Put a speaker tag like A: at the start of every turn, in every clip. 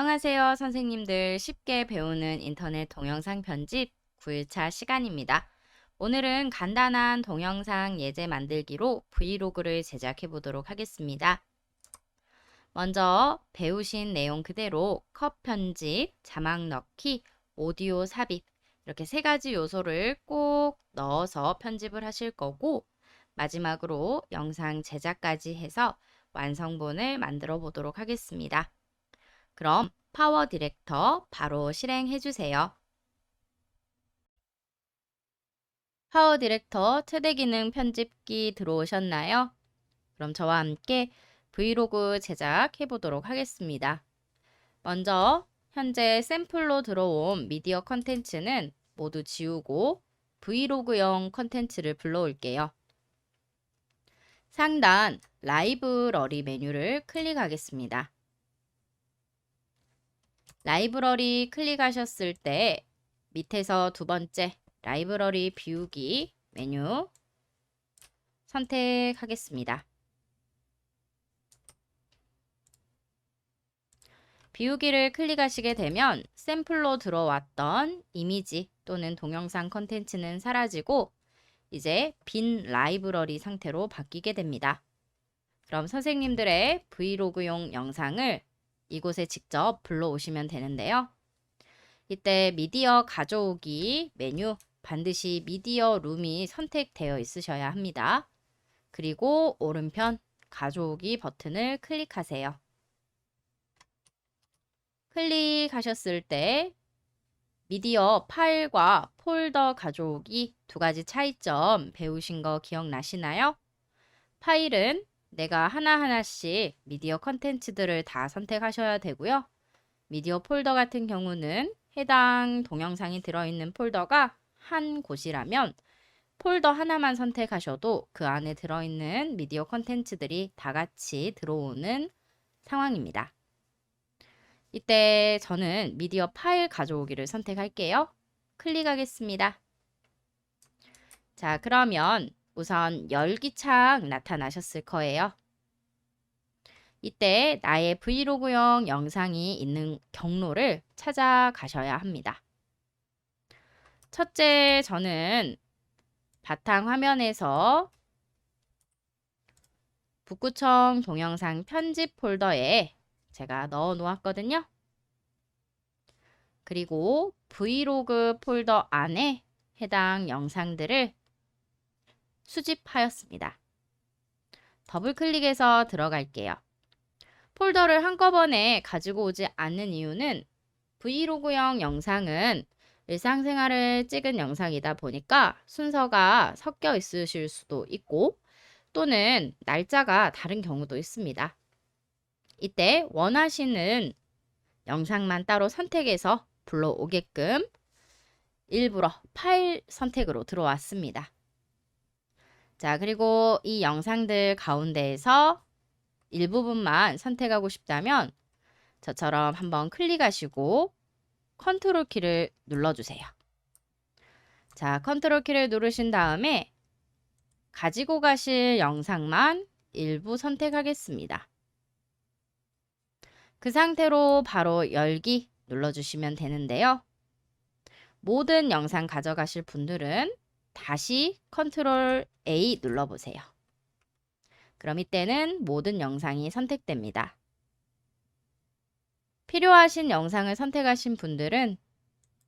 A: 안녕하세요, 선생님들. 쉽게 배우는 인터넷 동영상 편집 9일차 시간입니다. 오늘은 간단한 동영상 예제 만들기로 브이로그를 제작해 보도록 하겠습니다. 먼저 배우신 내용 그대로 컷 편집, 자막 넣기, 오디오 삽입 이렇게 세 가지 요소를 꼭 넣어서 편집을 하실 거고, 마지막으로 영상 제작까지 해서 완성본을 만들어 보도록 하겠습니다. 그럼 파워 디렉터 바로 실행해 주세요. 파워 디렉터 최대 기능 편집기 들어오셨나요? 그럼 저와 함께 브이로그 제작해 보도록 하겠습니다. 먼저 현재 샘플로 들어온 미디어 컨텐츠는 모두 지우고 브이로그용 컨텐츠를 불러올게요. 상단 라이브러리 메뉴를 클릭하겠습니다. 라이브러리 클릭하셨을 때 밑에서 두 번째 라이브러리 비우기 메뉴 선택하겠습니다. 비우기를 클릭하시게 되면 샘플로 들어왔던 이미지 또는 동영상 컨텐츠는 사라지고 이제 빈 라이브러리 상태로 바뀌게 됩니다. 그럼 선생님들의 브이로그용 영상을 이곳에 직접 불러오시면 되는데요. 이때 미디어 가져오기 메뉴 반드시 미디어 룸이 선택되어 있으셔야 합니다. 그리고 오른편 가져오기 버튼을 클릭하세요. 클릭하셨을 때 미디어 파일과 폴더 가져오기 두 가지 차이점 배우신 거 기억나시나요? 파일은 내가 하나하나씩 미디어 컨텐츠들을 다 선택하셔야 되고요. 미디어 폴더 같은 경우는 해당 동영상이 들어있는 폴더가 한 곳이라면 폴더 하나만 선택하셔도 그 안에 들어있는 미디어 컨텐츠들이 다 같이 들어오는 상황입니다. 이때 저는 미디어 파일 가져오기를 선택할게요. 클릭하겠습니다. 자, 그러면 우선 열기창 나타나셨을 거예요. 이때 나의 브이로그용 영상이 있는 경로를 찾아가셔야 합니다. 첫째, 저는 바탕화면에서 북구청 동영상 편집 폴더에 제가 넣어 놓았거든요. 그리고 브이로그 폴더 안에 해당 영상들을 수집하였습니다. 더블 클릭해서 들어갈게요. 폴더를 한꺼번에 가지고 오지 않는 이유는 브이로그용 영상은 일상생활을 찍은 영상이다 보니까 순서가 섞여 있으실 수도 있고 또는 날짜가 다른 경우도 있습니다. 이때 원하시는 영상만 따로 선택해서 불러오게끔 일부러 파일 선택으로 들어왔습니다. 자, 그리고 이 영상들 가운데에서 일부분만 선택하고 싶다면 저처럼 한번 클릭하시고 컨트롤 키를 눌러주세요. 자, 컨트롤 키를 누르신 다음에 가지고 가실 영상만 일부 선택하겠습니다. 그 상태로 바로 열기 눌러주시면 되는데요. 모든 영상 가져가실 분들은 다시 컨트롤 A 눌러보세요. 그럼 이때는 모든 영상이 선택됩니다. 필요하신 영상을 선택하신 분들은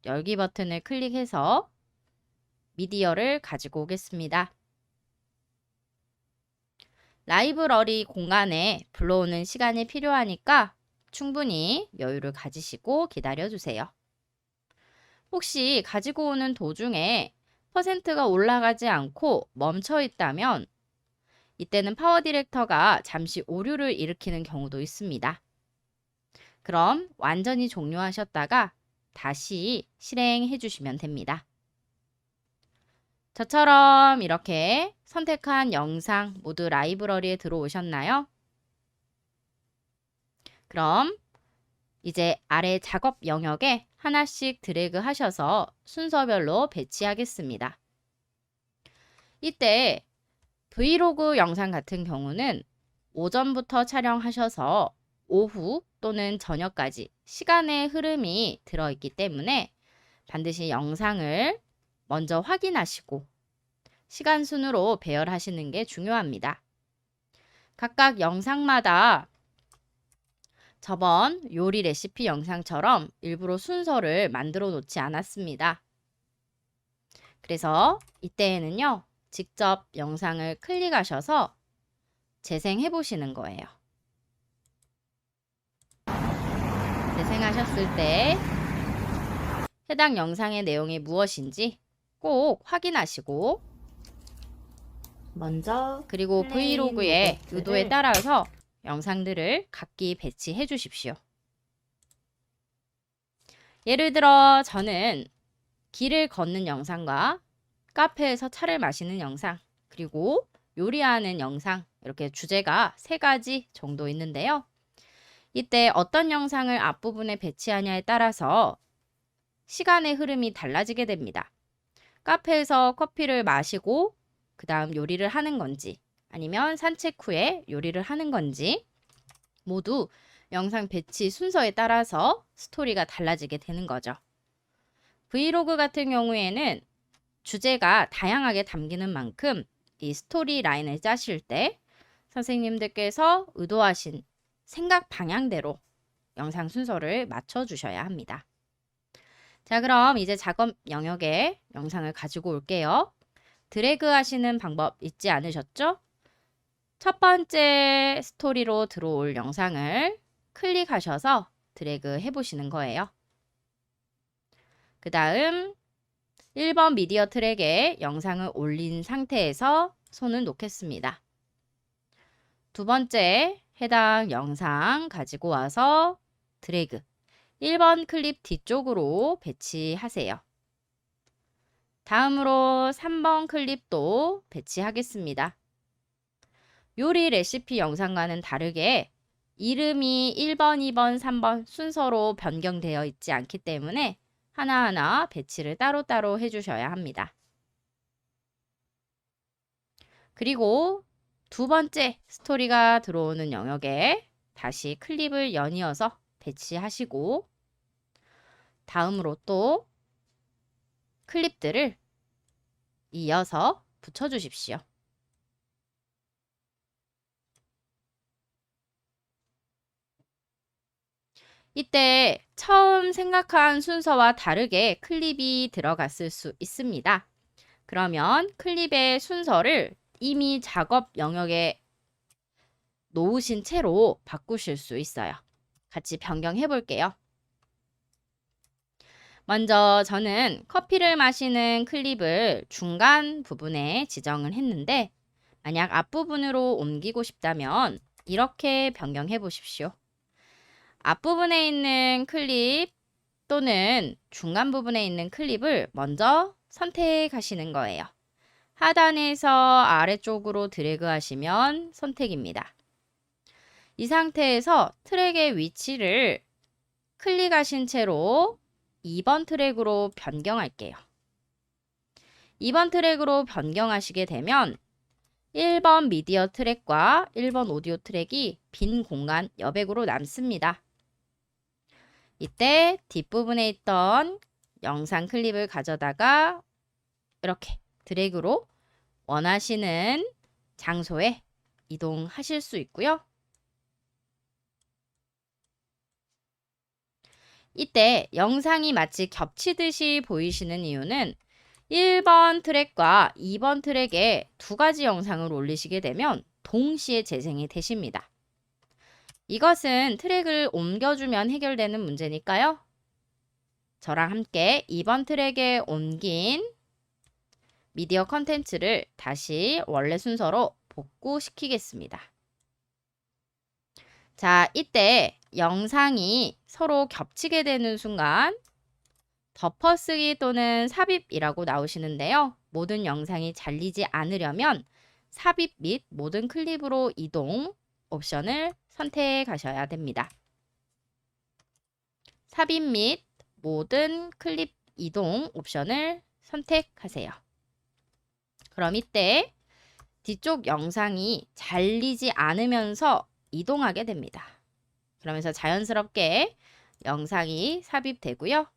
A: 열기 버튼을 클릭해서 미디어를 가지고 오겠습니다. 라이브러리 공간에 불러오는 시간이 필요하니까 충분히 여유를 가지시고 기다려주세요. 혹시 가지고 오는 도중에 퍼센트가 올라가지 않고 멈춰 있다면 이때는 파워 디렉터가 잠시 오류를 일으키는 경우도 있습니다. 그럼 완전히 종료하셨다가 다시 실행해 주시면 됩니다. 저처럼 이렇게 선택한 영상 모두 라이브러리에 들어오셨나요? 그럼 이제 아래 작업 영역에 하나씩 드래그 하셔서 순서별로 배치하겠습니다. 이때 브이로그 영상 같은 경우는 오전부터 촬영하셔서 오후 또는 저녁까지 시간의 흐름이 들어있기 때문에 반드시 영상을 먼저 확인하시고 시간 순으로 배열하시는 게 중요합니다. 각각 영상마다 저번 요리 레시피 영상처럼 일부러 순서를 만들어 놓지 않았습니다. 그래서 이때에는요, 직접 영상을 클릭하셔서 재생해 보시는 거예요. 재생하셨을 때 해당 영상의 내용이 무엇인지 꼭 확인하시고
B: 먼저
A: 그리고
B: 플레인
A: 브이로그의
B: 요거트를
A: 의도에 따라서 영상들을 각기 배치해 주십시오. 예를 들어 저는 길을 걷는 영상과 카페에서 차를 마시는 영상, 그리고 요리하는 영상, 이렇게 주제가 3가지 정도 있는데요. 이때 어떤 영상을 앞부분에 배치하냐에 따라서 시간의 흐름이 달라지게 됩니다. 카페에서 커피를 마시고 그 다음 요리를 하는 건지, 아니면 산책 후에 요리를 하는 건지 모두 영상 배치 순서에 따라서 스토리가 달라지게 되는 거죠. 브이로그 같은 경우에는 주제가 다양하게 담기는 만큼 이 스토리 라인을 짜실 때 선생님들께서 의도하신 생각 방향대로 영상 순서를 맞춰 주셔야 합니다. 자, 그럼 이제 작업 영역에 영상을 가지고 올게요. 드래그 하시는 방법 잊지 않으셨죠? 첫 번째 스토리로 들어올 영상을 클릭하셔서 드래그 해보시는 거예요. 그 다음 1번 미디어 트랙에 영상을 올린 상태에서 손을 놓겠습니다. 두 번째 해당 영상 가지고 와서 드래그 1번 클립 뒤쪽으로 배치하세요. 다음으로 3번 클립도 배치하겠습니다. 요리 레시피 영상과는 다르게 이름이 1번, 2번, 3번 순서로 변경되어 있지 않기 때문에 하나하나 배치를 따로따로 해주셔야 합니다. 그리고 두 번째 스토리가 들어오는 영역에 다시 클립을 연이어서 배치하시고 다음으로 또 클립들을 이어서 붙여주십시오. 이때 처음 생각한 순서와 다르게 클립이 들어갔을 수 있습니다. 그러면 클립의 순서를 이미 작업 영역에 놓으신 채로 바꾸실 수 있어요. 같이 변경해 볼게요. 먼저 저는 커피를 마시는 클립을 중간 부분에 지정을 했는데 만약 앞부분으로 옮기고 싶다면 이렇게 변경해 보십시오. 앞부분에 있는 클립 또는 중간 부분에 있는 클립을 먼저 선택하시는 거예요. 하단에서 아래쪽으로 드래그 하시면 선택입니다. 이 상태에서 트랙의 위치를 클릭하신 채로 2번 트랙으로 변경할게요. 2번 트랙으로 변경하시게 되면 1번 미디어 트랙과 1번 오디오 트랙이 빈 공간 여백으로 남습니다. 이때 뒷부분에 있던 영상 클립을 가져다가 이렇게 드래그로 원하시는 장소에 이동하실 수 있고요. 이때 영상이 마치 겹치듯이 보이시는 이유는 1번 트랙과 2번 트랙에 2가지 영상을 올리시게 되면 동시에 재생이 되십니다. 이것은 트랙을 옮겨주면 해결되는 문제니까요. 저랑 함께 2번 트랙에 옮긴 미디어 컨텐츠를 다시 원래 순서로 복구시키겠습니다. 자, 이때 영상이 서로 겹치게 되는 순간 덮어쓰기 또는 삽입이라고 나오시는데요. 모든 영상이 잘리지 않으려면 삽입 및 모든 클립으로 이동 옵션을 선택하셔야 됩니다. 삽입 및 모든 클립 이동 옵션을 선택하세요. 그럼 이때 뒤쪽 영상이 잘리지 않으면서 이동하게 됩니다. 그러면서 자연스럽게 영상이 삽입되고요.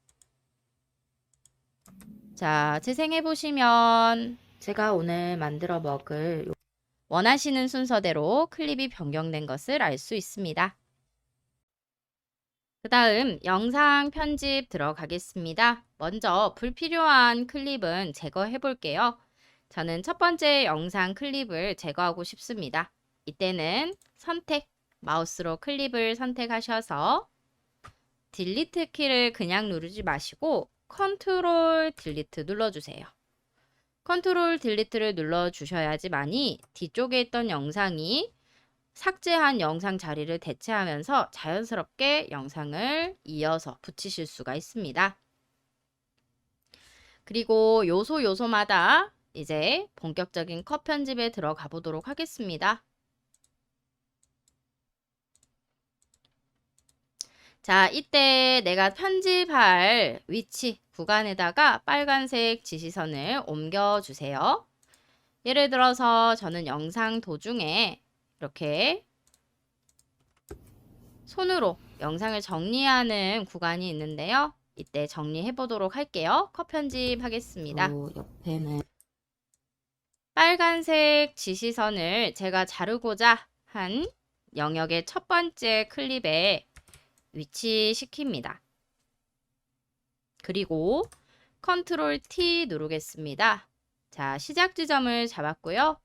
A: 자, 재생해 보시면 제가 오늘 만들어 먹을 원하시는 순서대로 클립이 변경된 것을 알 수 있습니다. 그 다음 영상 편집 들어가겠습니다. 먼저 불필요한 클립은 제거해 볼게요. 저는 첫 번째 영상 클립을 제거하고 싶습니다. 이때는 선택, 마우스로 클립을 선택하셔서 딜리트 키를 그냥 누르지 마시고 컨트롤 딜리트 눌러주세요. 컨트롤 딜리트를 눌러주셔야지만이 뒤쪽에 있던 영상이 삭제한 영상 자리를 대체하면서 자연스럽게 영상을 이어서 붙이실 수가 있습니다. 그리고 요소마다 이제 본격적인 컷 편집에 들어가 보도록 하겠습니다. 자, 이때 내가 편집할 위치 구간에다가 빨간색 지시선을 옮겨주세요. 예를 들어서 저는 영상 도중에 이렇게 손으로 영상을 정리하는 구간이 있는데요. 이때 정리해 보도록 할게요. 컷 편집하겠습니다. 옆에는 빨간색 지시선을 제가 자르고자 한 영역의 첫 번째 클립에 위치시킵니다. 그리고 컨트롤 T 누르겠습니다. 자, 시작 지점을 잡았고요.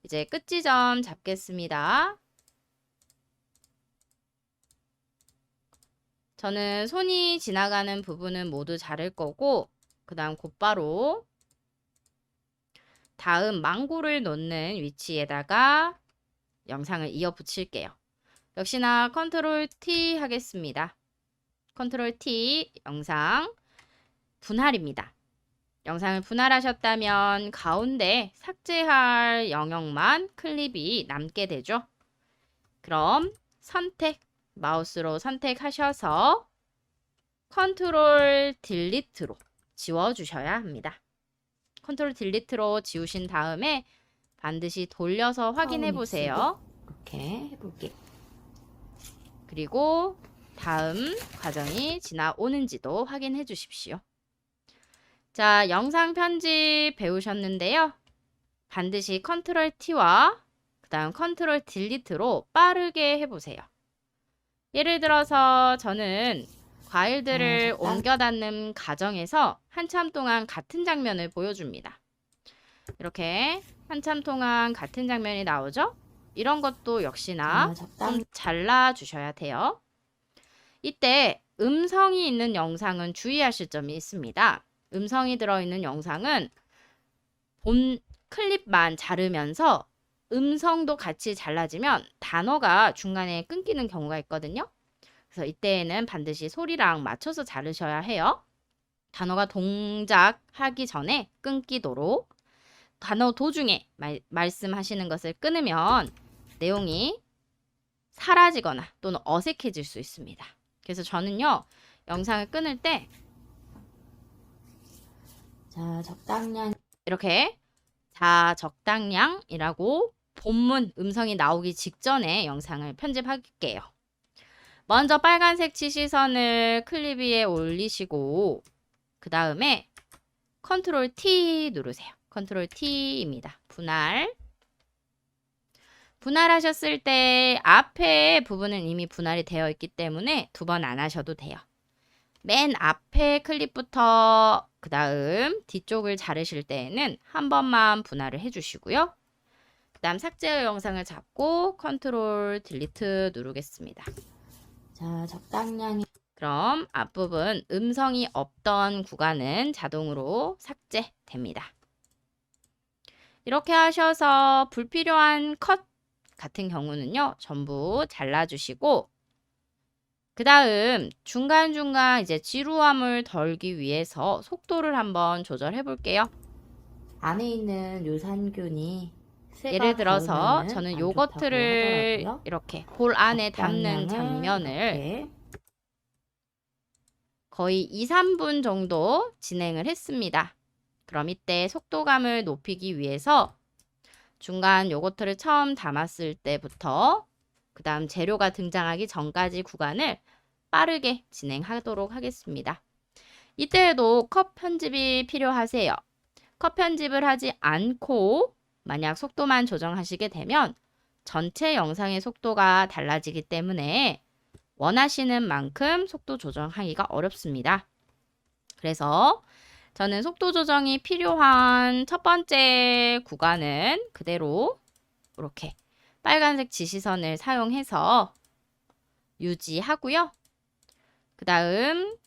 A: 이제 끝 지점 잡겠습니다. 저는 손이 지나가는 부분은 모두 자를 거고, 그 다음 곧바로 다음 망고를 놓는 위치에다가 영상을 이어 붙일게요. 역시나 컨트롤 T 하겠습니다. 컨트롤 T 영상 분할입니다. 영상을 분할하셨다면 가운데 삭제할 영역만 클립이 남게 되죠. 그럼 선택, 마우스로 선택하셔서 컨트롤 딜리트로 지워주셔야 합니다. 컨트롤 딜리트로 지우신 다음에 반드시 돌려서 확인해 보세요. 이렇게 해볼게요. 그리고 다음 과정이 지나오는지도 확인해 주십시오. 자, 영상 편집 배우셨는데요. 반드시 컨트롤 T와 그 다음 컨트롤 딜리트로 빠르게 해보세요. 예를 들어서 저는 과일들을 옮겨 닫는 과정에서 한참 동안 같은 장면을 보여줍니다. 이렇게 한참 동안 같은 장면이 나오죠? 이런 것도 역시나 좀 잘라 주셔야 돼요. 이때 음성이 있는 영상은 주의하실 점이 있습니다. 음성이 들어있는 영상은 본 클립만 자르면서 음성도 같이 잘라지면 단어가 중간에 끊기는 경우가 있거든요. 그래서 이때에는 반드시 소리랑 맞춰서 자르셔야 해요. 단어가 동작하기 전에 끊기도록. 단어 도중에 말씀하시는 것을 끊으면 내용이 사라지거나 또는 어색해질 수 있습니다. 그래서 저는요, 영상을 끊을 때 자, 적당량 이렇게 자, 적당량이라고 본문 음성이 나오기 직전에 영상을 편집할게요. 먼저 빨간색 지시선을 클립 위에 올리시고 그 다음에 컨트롤 T 누르세요. 컨트롤 T입니다. 분할. 분할하셨을 때 앞에 부분은 이미 분할이 되어 있기 때문에 두 번 안 하셔도 돼요. 맨 앞에 클립부터 그 다음 뒤쪽을 자르실 때에는 한 번만 분할을 해주시고요. 그 다음 삭제 영상을 잡고 컨트롤 딜리트 누르겠습니다. 자, 적당량이 그럼 앞부분 음성이 없던 구간은 자동으로 삭제됩니다. 이렇게 하셔서 불필요한 컷 같은 경우는요, 전부 잘라주시고 그 다음 중간중간 이제 지루함을 덜기 위해서 속도를 한번 조절해 볼게요. 안에 있는 유산균이 예를 들어서 저는 요거트를 이렇게 볼 안에 담는 장면을 거의 2, 3분 정도 진행을 했습니다. 그럼 이때 속도감을 높이기 위해서 중간 요거트를 처음 담았을 때부터 그 다음 재료가 등장하기 전까지 구간을 빠르게 진행하도록 하겠습니다. 이때에도 컷 편집이 필요하세요. 컷 편집을 하지 않고 만약 속도만 조정하시게 되면 전체 영상의 속도가 달라지기 때문에 원하시는 만큼 속도 조정하기가 어렵습니다. 그래서 저는 속도 조정이 필요한 첫 번째 구간은 그대로 이렇게 빨간색 지시선을 사용해서 유지하고요. 그 다음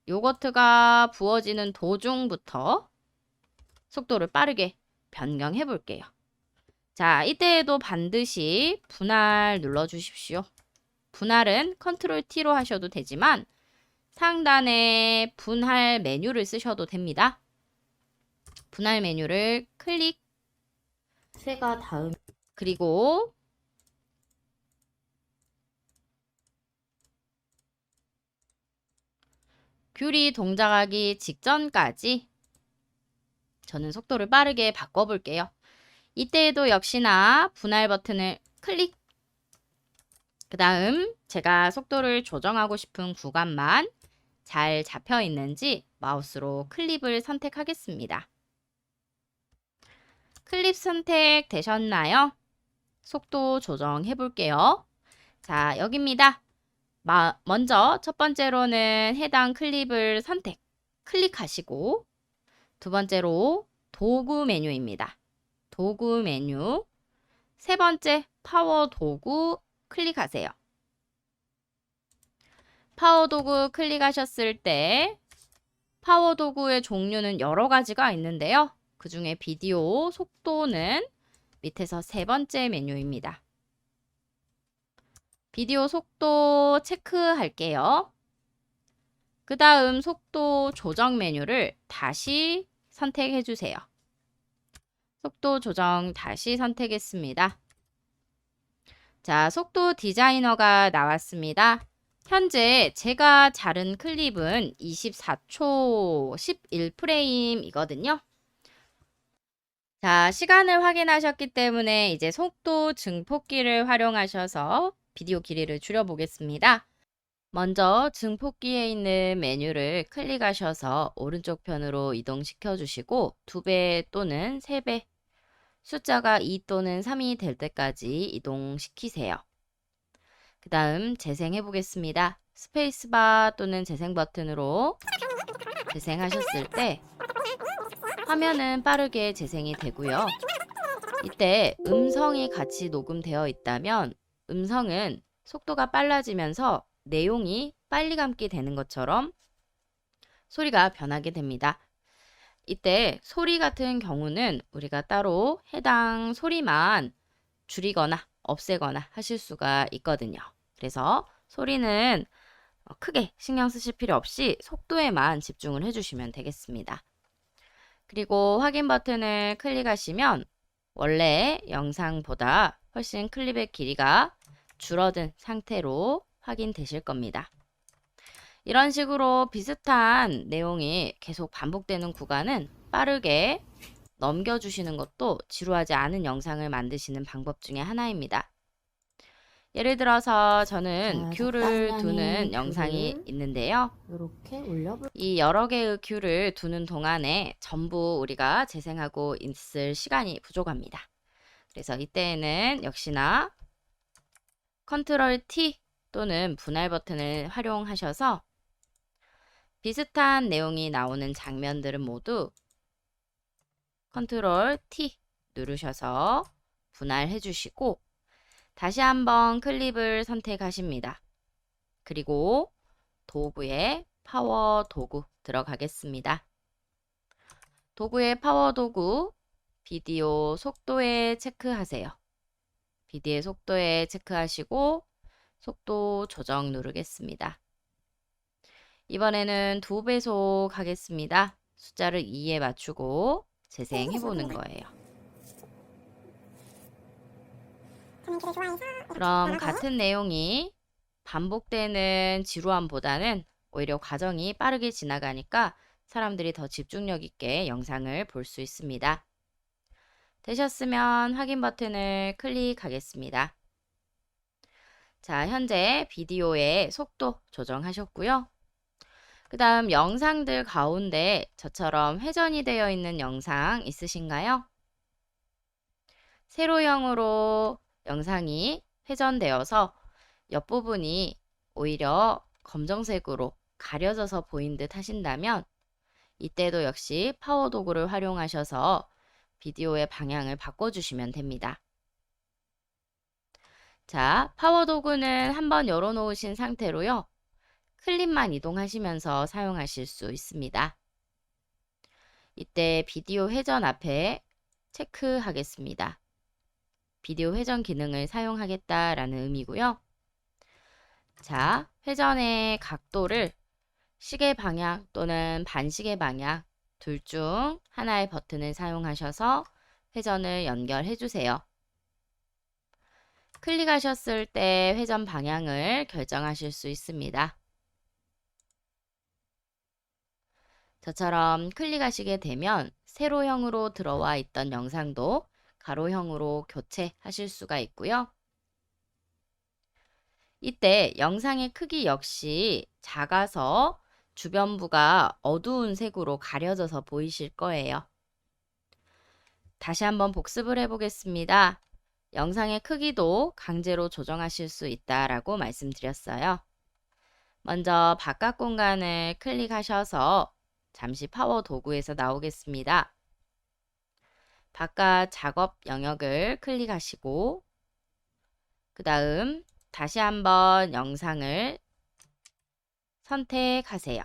A: 요거트가 부어지는 도중부터 속도를 빠르게 변경해 볼게요. 자, 이때에도 반드시 분할 눌러 주십시오. 분할은 컨트롤 T로 하셔도 되지만 상단에 분할 메뉴를 쓰셔도 됩니다. 분할 메뉴를 클릭,
B: 새가 다음
A: 그리고 귤이 동작하기 직전까지 저는 속도를 빠르게 바꿔볼게요. 이때에도 역시나 분할 버튼을 클릭, 그 다음 제가 속도를 조정하고 싶은 구간만 잘 잡혀 있는지 마우스로 클립을 선택하겠습니다. 클립 선택 되셨나요? 속도 조정해 볼게요. 자, 여기입니다. 먼저 첫 번째로는 해당 클립을 클릭하시고 두 번째로 도구 메뉴입니다. 도구 메뉴 세 번째 파워 도구 클릭하세요. 파워 도구 클릭하셨을 때 파워 도구의 종류는 여러 가지가 있는데요. 그 중에 비디오 속도는 밑에서 세 번째 메뉴입니다. 비디오 속도 체크할게요. 그 다음 속도 조정 메뉴를 다시 선택해 주세요. 속도 조정 다시 선택했습니다. 자, 속도 디자이너가 나왔습니다. 현재 제가 자른 클립은 24초 11프레임이거든요. 자, 시간을 확인하셨기 때문에 이제 속도 증폭기를 활용하셔서 비디오 길이를 줄여보겠습니다. 먼저 증폭기에 있는 메뉴를 클릭하셔서 오른쪽 편으로 이동시켜 주시고 2배 또는 3배 숫자가 2 또는 3이 될 때까지 이동시키세요. 그 다음 재생해 보겠습니다. 스페이스바 또는 재생 버튼으로 재생하셨을 때 화면은 빠르게 재생이 되고요. 이때 음성이 같이 녹음되어 있다면 음성은 속도가 빨라지면서 내용이 빨리 감기 되는 것처럼 소리가 변하게 됩니다. 이때 소리 같은 경우는 우리가 따로 해당 소리만 줄이거나 없애거나 하실 수가 있거든요. 그래서 소리는 크게 신경 쓰실 필요 없이 속도에만 집중을 해주시면 되겠습니다. 그리고 확인 버튼을 클릭하시면 원래 영상보다 훨씬 클립의 길이가 줄어든 상태로 확인되실 겁니다. 이런 식으로 비슷한 내용이 계속 반복되는 구간은 빠르게 넘겨주시는 것도 지루하지 않은 영상을 만드시는 방법 중에 하나입니다. 예를 들어서 저는 귤을 두는 영상이 있는데요.
B: 이렇게 올려볼
A: 이 여러 개의 큐를 두는 동안에 전부 우리가 재생하고 있을 시간이 부족합니다. 그래서 이때에는 역시나 컨트롤 T 또는 분할 버튼을 활용하셔서 비슷한 내용이 나오는 장면들은 모두 컨트롤 T 누르셔서 분할해 주시고 다시 한번 클립을 선택하십니다. 그리고 도구에 파워 도구 들어가겠습니다. 도구의 파워 도구 비디오 속도에 체크하세요. 비디오 속도에 체크하시고 속도 조정 누르겠습니다. 이번에는 2배속 하겠습니다. 숫자를 2에 맞추고 재생해 보는 거예요. 그럼 같은 내용이 반복되는 지루함보다는 오히려 과정이 빠르게 지나가니까 사람들이 더 집중력 있게 영상을 볼 수 있습니다. 되셨으면 확인 버튼을 클릭하겠습니다. 자, 현재 비디오의 속도 조정하셨고요. 그 다음 영상들 가운데 저처럼 회전이 되어 있는 영상 있으신가요? 세로형으로 영상이 회전되어서 옆부분이 오히려 검정색으로 가려져서 보인 듯 하신다면 이때도 역시 파워 도구를 활용하셔서 비디오의 방향을 바꿔주시면 됩니다. 자, 파워 도구는 한번 열어놓으신 상태로요. 클립만 이동하시면서 사용하실 수 있습니다. 이때 비디오 회전 앞에 체크하겠습니다. 비디오 회전 기능을 사용하겠다라는 의미고요. 자, 회전의 각도를 시계 방향 또는 반시계 방향 둘 중 하나의 버튼을 사용하셔서 회전을 연결해 주세요. 클릭하셨을 때 회전 방향을 결정하실 수 있습니다. 저처럼 클릭하시게 되면 세로형으로 들어와 있던 영상도 가로형으로 교체하실 수가 있고요. 이때 영상의 크기 역시 작아서 주변부가 어두운 색으로 가려져서 보이실 거예요. 다시 한번 복습을 해보겠습니다. 영상의 크기도 강제로 조정하실 수 있다라고 말씀드렸어요. 먼저 바깥 공간을 클릭하셔서 잠시 파워 도구에서 나오겠습니다. 바깥 작업 영역을 클릭하시고 그 다음 다시 한번 영상을 선택하세요.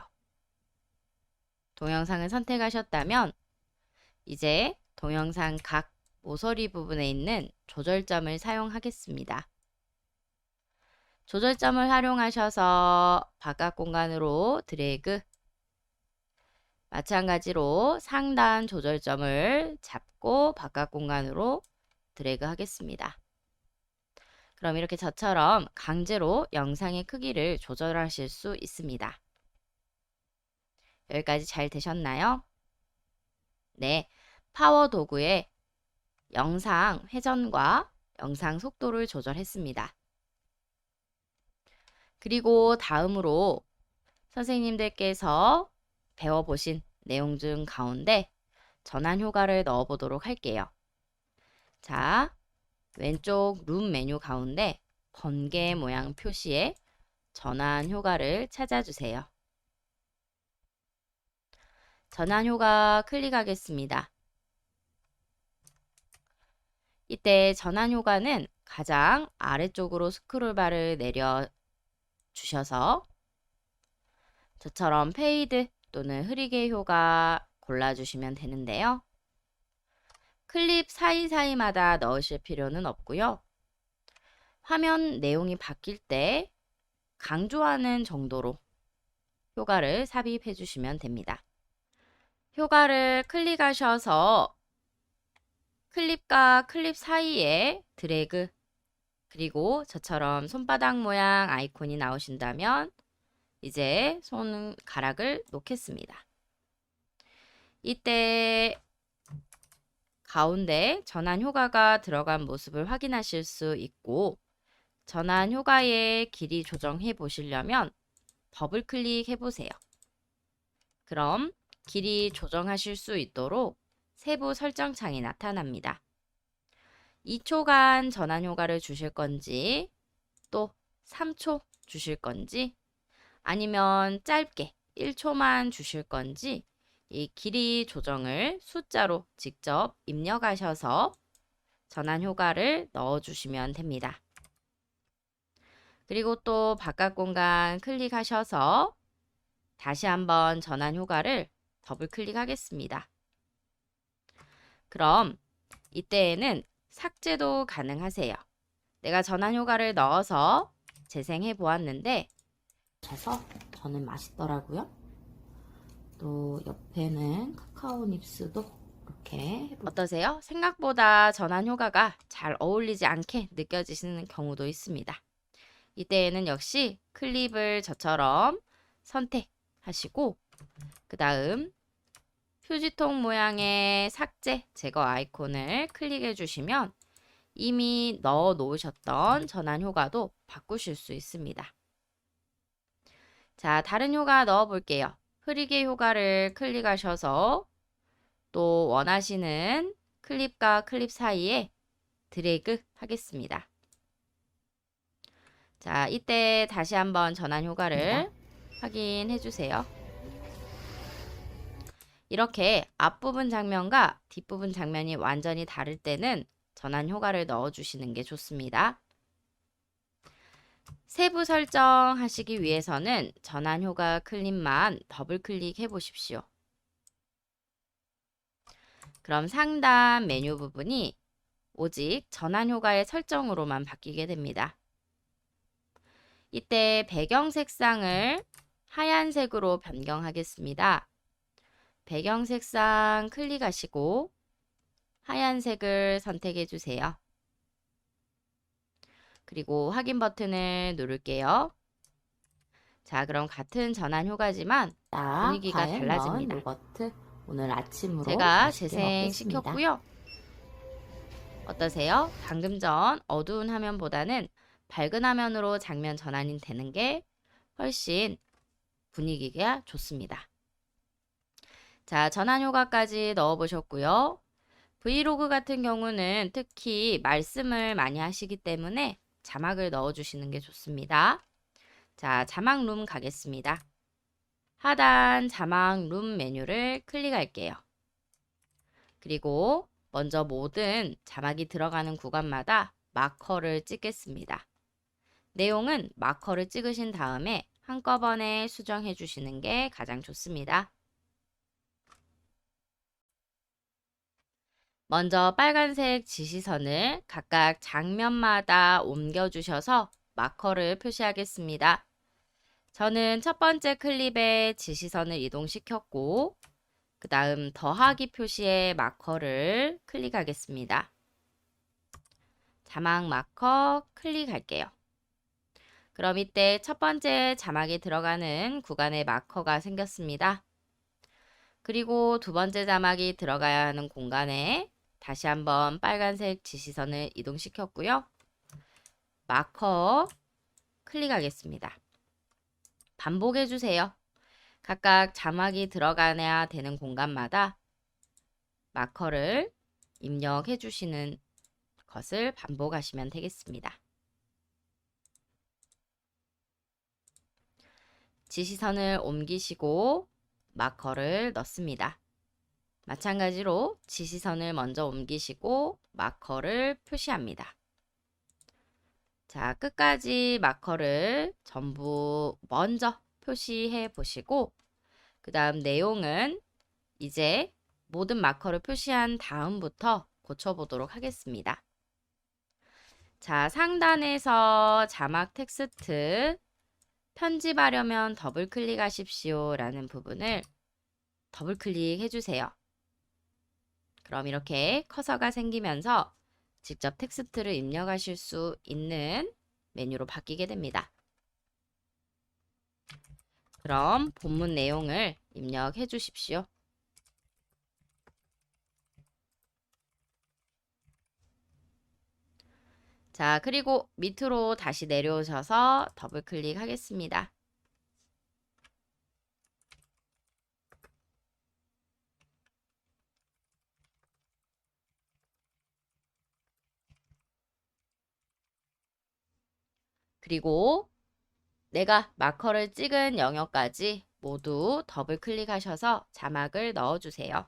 A: 동영상을 선택하셨다면 이제 동영상 각 모서리 부분에 있는 조절점을 사용하겠습니다. 조절점을 활용하셔서 바깥 공간으로 드래그, 마찬가지로 상단 조절점을 잡고 바깥 공간으로 드래그 하겠습니다. 그럼 이렇게 저처럼 강제로 영상의 크기를 조절하실 수 있습니다. 여기까지 잘 되셨나요? 네, 파워 도구의 영상 회전과 영상 속도를 조절했습니다. 그리고 다음으로 선생님들께서 배워보신 내용 중 가운데 전환 효과를 넣어보도록 할게요. 자, 왼쪽 룸 메뉴 가운데 번개 모양 표시에 전환 효과를 찾아주세요. 전환 효과 클릭하겠습니다. 이때 전환 효과는 가장 아래쪽으로 스크롤바를 내려 주셔서 저처럼 페이드 또는 흐리게 효과 골라주시면 되는데요. 클립 사이사이마다 넣으실 필요는 없고요. 화면 내용이 바뀔 때 강조하는 정도로 효과를 삽입해 주시면 됩니다. 효과를 클릭하셔서 클립과 클립 사이에 드래그 그리고 저처럼 손바닥 모양 아이콘이 나오신다면 이제 손가락을 놓겠습니다. 이때 가운데 전환 효과가 들어간 모습을 확인하실 수 있고 전환 효과의 길이 조정해 보시려면 더블 클릭해 보세요. 그럼 길이 조정하실 수 있도록 세부 설정 창이 나타납니다. 2초간 전환 효과를 주실 건지 또 3초 주실 건지 아니면 짧게 1초만 주실 건지 이 길이 조정을 숫자로 직접 입력하셔서 전환 효과를 넣어주시면 됩니다. 그리고 또 바깥 공간 클릭하셔서 다시 한번 전환 효과를 더블 클릭하겠습니다. 그럼 이때에는 삭제도 가능하세요. 내가 전환 효과를 넣어서 재생해 보았는데
B: 해서 저는 맛있더라고요. 또 옆에는 카카오 닙스도 이렇게
A: 어떠세요? 생각보다 전환 효과가 잘 어울리지 않게 느껴지시는 경우도 있습니다. 이때에는 역시 클립을 저처럼 선택하시고 그 다음 휴지통 모양의 삭제 제거 아이콘을 클릭해 주시면 이미 넣어 놓으셨던 전환 효과도 바꾸실 수 있습니다. 자, 다른 효과 넣어 볼게요. 흐리게 효과를 클릭하셔서 또 원하시는 클립과 클립 사이에 드래그 하겠습니다. 자, 이때 다시 한번 전환 효과를 확인해 주세요. 이렇게 앞부분 장면과 뒷부분 장면이 완전히 다를 때는 전환 효과를 넣어 주시는 게 좋습니다. 세부 설정하시기 위해서는 전환 효과 클립만 더블 클릭해 보십시오. 그럼 상단 메뉴 부분이 오직 전환 효과의 설정으로만 바뀌게 됩니다. 이때 배경 색상을 하얀색으로 변경하겠습니다. 배경 색상 클릭하시고 하얀색을 선택해 주세요. 그리고 확인 버튼을 누를게요. 자, 그럼 같은 전환 효과지만
B: 자,
A: 분위기가
B: 과일 넣은
A: 달라집니다.
B: 요거트 오늘 아침으로
A: 제가
B: 맛있게 먹겠습니다.
A: 재생시켰고요. 어떠세요? 방금 전 어두운 화면보다는 밝은 화면으로 장면 전환이 되는 게 훨씬 분위기가 좋습니다. 자, 전환 효과까지 넣어보셨고요. 브이로그 같은 경우는 특히 말씀을 많이 하시기 때문에 자막을 넣어주시는 게 좋습니다. 자, 자막 룸 가겠습니다. 하단 자막 룸 메뉴를 클릭할게요. 그리고 먼저 모든 자막이 들어가는 구간마다 마커를 찍겠습니다. 내용은 마커를 찍으신 다음에 한꺼번에 수정해 주시는 게 가장 좋습니다. 먼저 빨간색 지시선을 각각 장면마다 옮겨 주셔서 마커를 표시하겠습니다. 저는 첫 번째 클립에 지시선을 이동시켰고 그 다음 더하기 표시의 마커를 클릭하겠습니다. 자막 마커 클릭할게요. 그럼 이때 첫 번째 자막이 들어가는 구간에 마커가 생겼습니다. 그리고 두 번째 자막이 들어가야 하는 공간에 다시 한번 빨간색 지시선을 이동시켰고요. 마커 클릭하겠습니다. 반복해 주세요. 각각 자막이 들어가야 되는 공간마다 마커를 입력해 주시는 것을 반복하시면 되겠습니다. 지시선을 옮기시고 마커를 넣습니다. 마찬가지로 지시선을 먼저 옮기시고 마커를 표시합니다. 자, 끝까지 마커를 전부 먼저 표시해 보시고 그 다음 내용은 이제 모든 마커를 표시한 다음부터 고쳐보도록 하겠습니다. 자, 상단에서 자막 텍스트 편집하려면 더블 클릭하십시오 라는 부분을 더블 클릭해 주세요. 그럼 이렇게 커서가 생기면서 직접 텍스트를 입력하실 수 있는 메뉴로 바뀌게 됩니다. 그럼 본문 내용을 입력해 주십시오. 자, 그리고 밑으로 다시 내려오셔서 더블 클릭하겠습니다. 그리고 내가 마커를 찍은 영역까지 모두 더블 클릭하셔서 자막을 넣어주세요.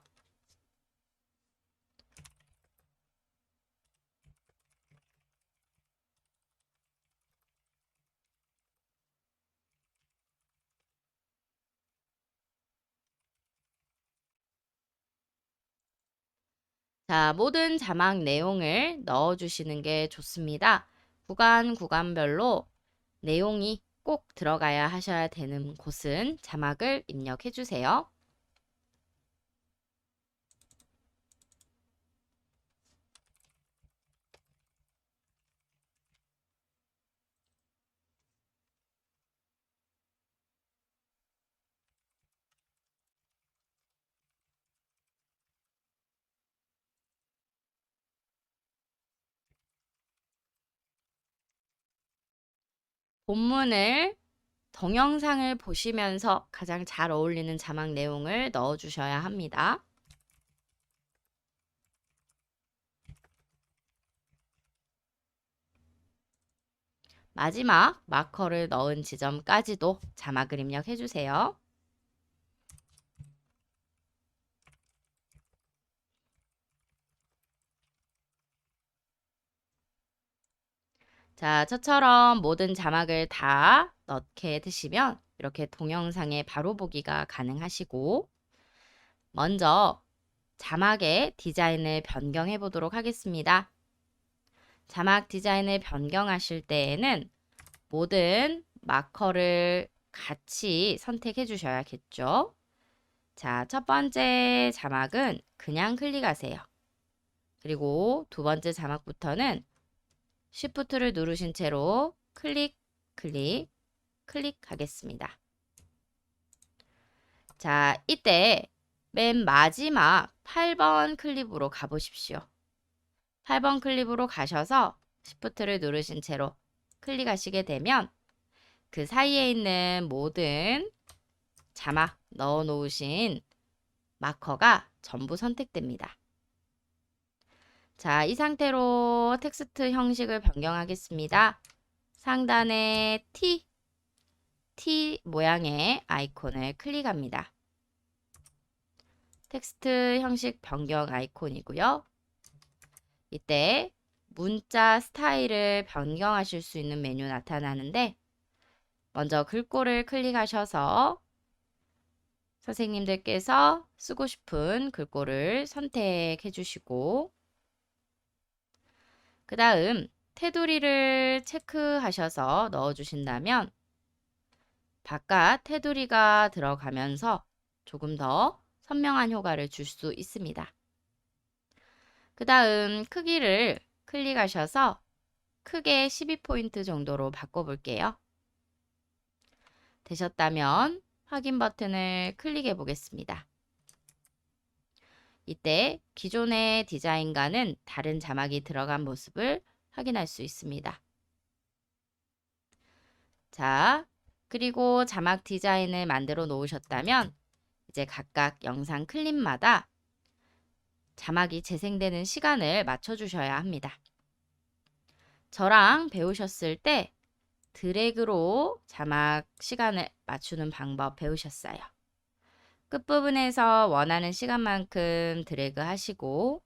A: 자, 모든 자막 내용을 넣어주시는 게 좋습니다. 구간별로 내용이 꼭 들어가야 하셔야 되는 곳은 자막을 입력해 주세요. 본문을 동영상을 보시면서 가장 잘 어울리는 자막 내용을 넣어주셔야 합니다. 마지막 마커를 넣은 지점까지도 자막을 입력해 주세요. 자, 저처럼 모든 자막을 다 넣게 되시면 이렇게 동영상에 바로 보기가 가능하시고, 먼저 자막의 디자인을 변경해 보도록 하겠습니다. 자막 디자인을 변경하실 때에는 모든 마커를 같이 선택해 주셔야겠죠. 자, 첫 번째 자막은 그냥 클릭하세요. 그리고 두 번째 자막부터는 Shift를 누르신 채로 클릭, 클릭, 클릭하겠습니다. 자, 이때 맨 마지막 8번 클립으로 가보십시오. 8번 클립으로 가셔서 Shift를 누르신 채로 클릭하시게 되면 그 사이에 있는 모든 자막 넣어 놓으신 마커가 전부 선택됩니다. 자, 이 상태로 텍스트 형식을 변경하겠습니다. 상단에 T 모양의 아이콘을 클릭합니다. 텍스트 형식 변경 아이콘이고요. 이때 문자 스타일을 변경하실 수 있는 메뉴 나타나는데, 먼저 글꼴을 클릭하셔서 선생님들께서 쓰고 싶은 글꼴을 선택해 주시고, 그 다음 테두리를 체크하셔서 넣어 주신다면 바깥 테두리가 들어가면서 조금 더 선명한 효과를 줄 수 있습니다. 그 다음 크기를 클릭하셔서 크게 12포인트 정도로 바꿔볼게요. 되셨다면 확인 버튼을 클릭해 보겠습니다. 이때 기존의 디자인과는 다른 자막이 들어간 모습을 확인할 수 있습니다. 자, 그리고 자막 디자인을 만들어 놓으셨다면 이제 각각 영상 클립마다 자막이 재생되는 시간을 맞춰 주셔야 합니다. 저랑 배우셨을 때 드래그로 자막 시간을 맞추는 방법 배우셨어요. 끝부분에서 원하는 시간만큼 드래그 하시고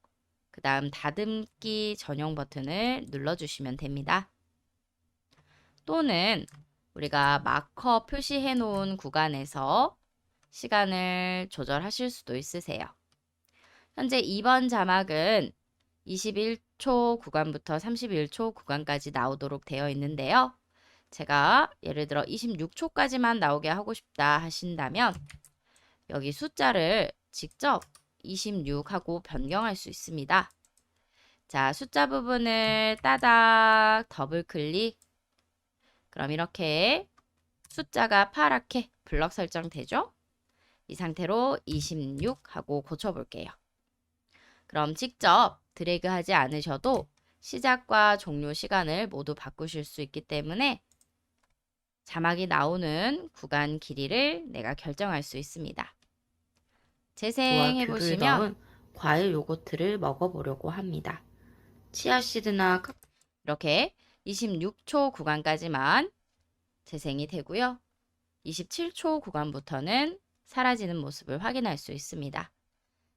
A: 그 다음 다듬기 전용 버튼을 눌러주시면 됩니다. 또는 우리가 마커 표시해 놓은 구간에서 시간을 조절하실 수도 있으세요. 현재 2번 자막은 21초 구간부터 31초 구간까지 나오도록 되어 있는데요. 제가 예를 들어 26초까지만 나오게 하고 싶다 하신다면 여기 숫자를 직접 26하고 변경할 수 있습니다. 자, 숫자 부분을 따닥 더블 클릭. 그럼 이렇게 숫자가 파랗게 블럭 설정되죠? 이 상태로 26 하고 고쳐볼게요. 그럼 직접 드래그 하지 않으셔도 시작과 종료 시간을 모두 바꾸실 수 있기 때문에 자막이 나오는 구간 길이를 내가 결정할 수 있습니다. 재생해
B: 귤을
A: 보시면
B: 넣은 과일 요거트를 먹어보려고 합니다. 치아씨드나
A: 이렇게 26초 구간까지만 재생이 되고요. 27초 구간부터는 사라지는 모습을 확인할 수 있습니다.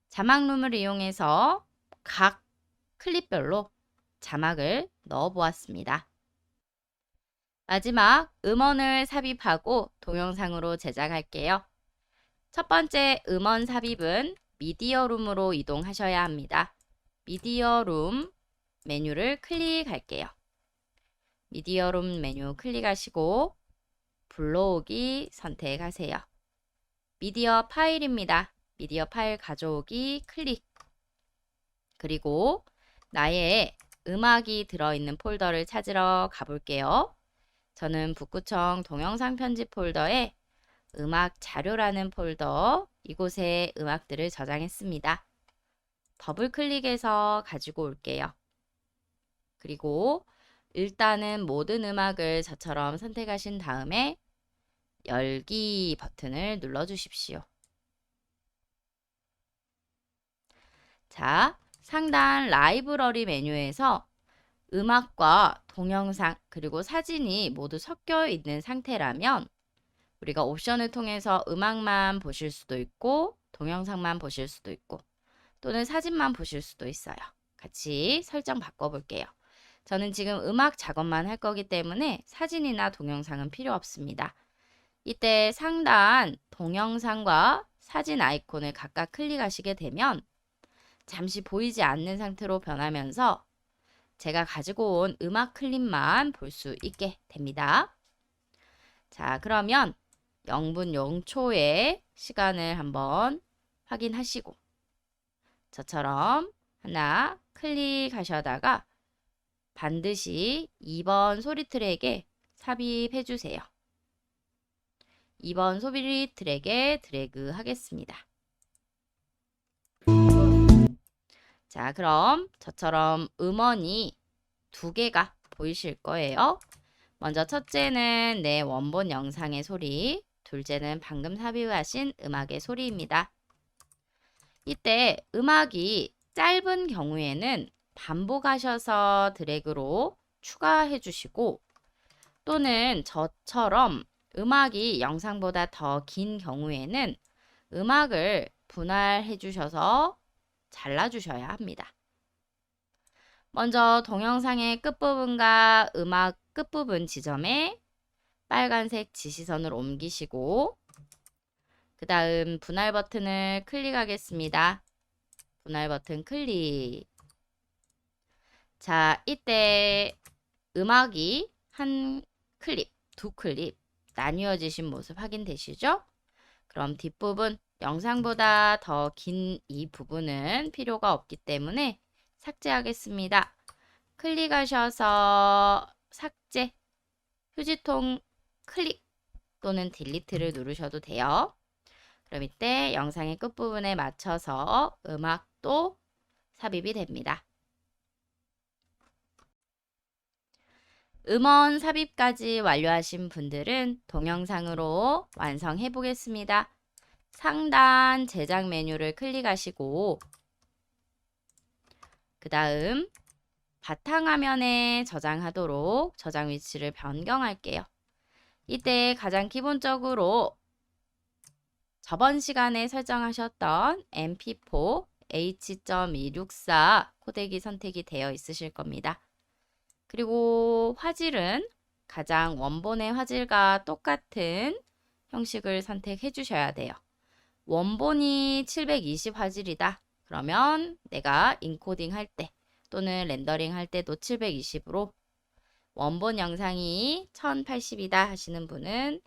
A: 자막룸을 이용해서 각 클립별로 자막을 넣어 보았습니다. 마지막 음원을 삽입하고 동영상으로 제작할게요. 첫 번째 음원 삽입은 미디어룸으로 이동하셔야 합니다. 미디어룸 메뉴를 클릭할게요. 미디어룸 메뉴 클릭하시고 불러오기 선택하세요. 미디어 파일입니다. 미디어 파일 가져오기 클릭. 그리고 나의 음악이 들어있는 폴더를 찾으러 가볼게요. 저는 북구청 동영상 편집 폴더에 음악 자료라는 폴더, 이곳에 음악들을 저장했습니다. 더블 클릭해서 가지고 올게요. 그리고 일단은 모든 음악을 저처럼 선택하신 다음에 열기 버튼을 눌러 주십시오. 자, 상단 라이브러리 메뉴에서 음악과 동영상 그리고 사진이 모두 섞여 있는 상태라면 우리가 옵션을 통해서 음악만 보실 수도 있고 동영상만 보실 수도 있고 또는 사진만 보실 수도 있어요. 같이 설정 바꿔볼게요. 저는 지금 음악 작업만 할 거기 때문에 사진이나 동영상은 필요 없습니다. 이때 상단 동영상과 사진 아이콘을 각각 클릭하시게 되면 잠시 보이지 않는 상태로 변하면서 제가 가지고 온 음악 클립만 볼 수 있게 됩니다. 자, 그러면 0분 0초의 시간을 한번 확인하시고 저처럼 하나 클릭하셔다가 반드시 2번 소리 트랙에 삽입해 주세요. 2번 소리 트랙에 드래그 하겠습니다. 자, 그럼 저처럼 음원이 2개가 보이실 거예요. 먼저 첫째는 내 원본 영상의 소리, 둘째는 방금 삽입하신 음악의 소리입니다. 이때 음악이 짧은 경우에는 반복하셔서 드래그로 추가해 주시고 또는 저처럼 음악이 영상보다 더 긴 경우에는 음악을 분할해 주셔서 잘라주셔야 합니다. 먼저 동영상의 끝부분과 음악 끝부분 지점에 빨간색 지시선을 옮기시고 그 다음 분할 버튼을 클릭하겠습니다. 분할 버튼 클릭. 자, 이때 음악이 한 클립, 2클립 나뉘어지신 모습 확인되시죠? 그럼 뒷부분 영상보다 더 긴 이 부분은 필요가 없기 때문에 삭제하겠습니다. 클릭하셔서 삭제, 휴지통 클릭 또는 딜리트를 누르셔도 돼요. 그럼 이때 영상의 끝부분에 맞춰서 음악도 삽입이 됩니다. 음원 삽입까지 완료하신 분들은 동영상으로 완성해 보겠습니다. 상단 제작 메뉴를 클릭하시고 그 다음 바탕화면에 저장하도록 저장 위치를 변경할게요. 이때 가장 기본적으로 저번 시간에 설정하셨던 mp4 h.264 코덱이 선택이 되어 있으실 겁니다. 그리고 화질은 가장 원본의 화질과 똑같은 형식을 선택해 주셔야 돼요. 원본이 720 화질이다. 그러면 내가 인코딩 할 때 또는 렌더링 할 때도 720으로 원본 영상이 1080이다 하시는 분은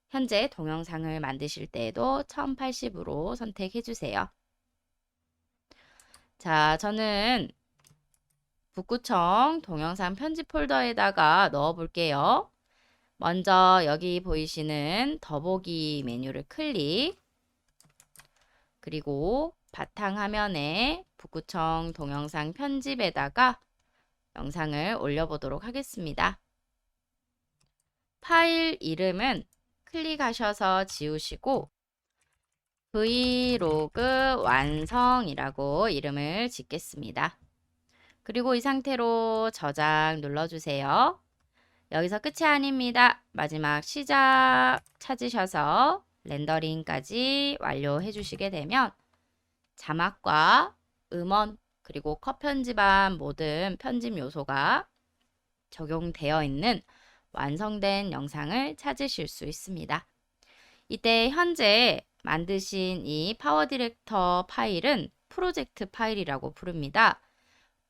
A: 현재 동영상을 만드실 때에도 1080으로 선택해 주세요. 자, 저는 북구청 동영상 편집 폴더에다가 넣어 볼게요. 먼저 여기 보이시는 더보기 메뉴를 클릭 그리고 바탕화면에 북구청 동영상 편집에다가 영상을 올려보도록 하겠습니다. 파일 이름은 클릭하셔서 지우시고 브이로그 완성이라고 이름을 짓겠습니다. 그리고 이 상태로 저장 눌러주세요. 여기서 끝이 아닙니다. 마지막 시작 찾으셔서 렌더링까지 완료해 주시게 되면 자막과 음원 그리고 컷 편집한 모든 편집 요소가 적용되어 있는 완성된 영상을 찾으실 수 있습니다. 이때 현재 만드신 이 파워 디렉터 파일은 프로젝트 파일이라고 부릅니다.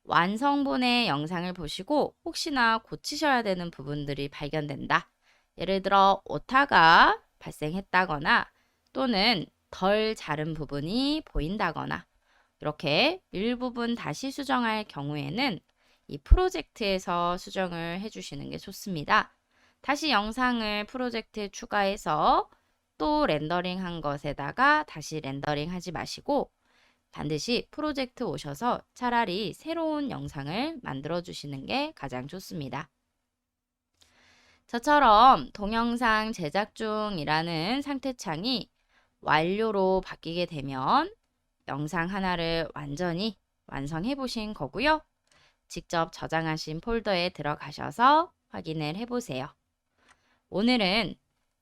A: 완성본의 영상을 보시고 혹시나 고치셔야 되는 부분들이 발견된다. 예를 들어 오타가 발생했다거나 또는 덜 자른 부분이 보인다거나 이렇게 일부분 다시 수정할 경우에는 이 프로젝트에서 수정을 해주시는 게 좋습니다. 다시 영상을 프로젝트에 추가해서 또 렌더링 한 것에다가 다시 렌더링 하지 마시고 반드시 프로젝트 오셔서 차라리 새로운 영상을 만들어 주시는 게 가장 좋습니다. 저처럼 동영상 제작 중이라는 상태창이 완료로 바뀌게 되면 영상 하나를 완전히 완성해 보신 거고요. 직접 저장하신 폴더에 들어가셔서 확인을 해 보세요. 오늘은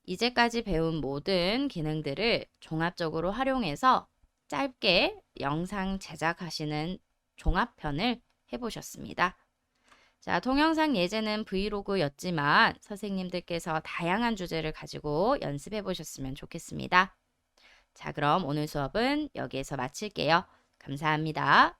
A: 이제까지 배운 모든 기능들을 종합적으로 활용해서 짧게 영상 제작하시는 종합편을 해보셨습니다. 자, 동영상 예제는 브이로그였지만 선생님들께서 다양한 주제를 가지고 연습해 보셨으면 좋겠습니다. 자, 그럼 오늘 수업은 여기에서 마칠게요. 감사합니다.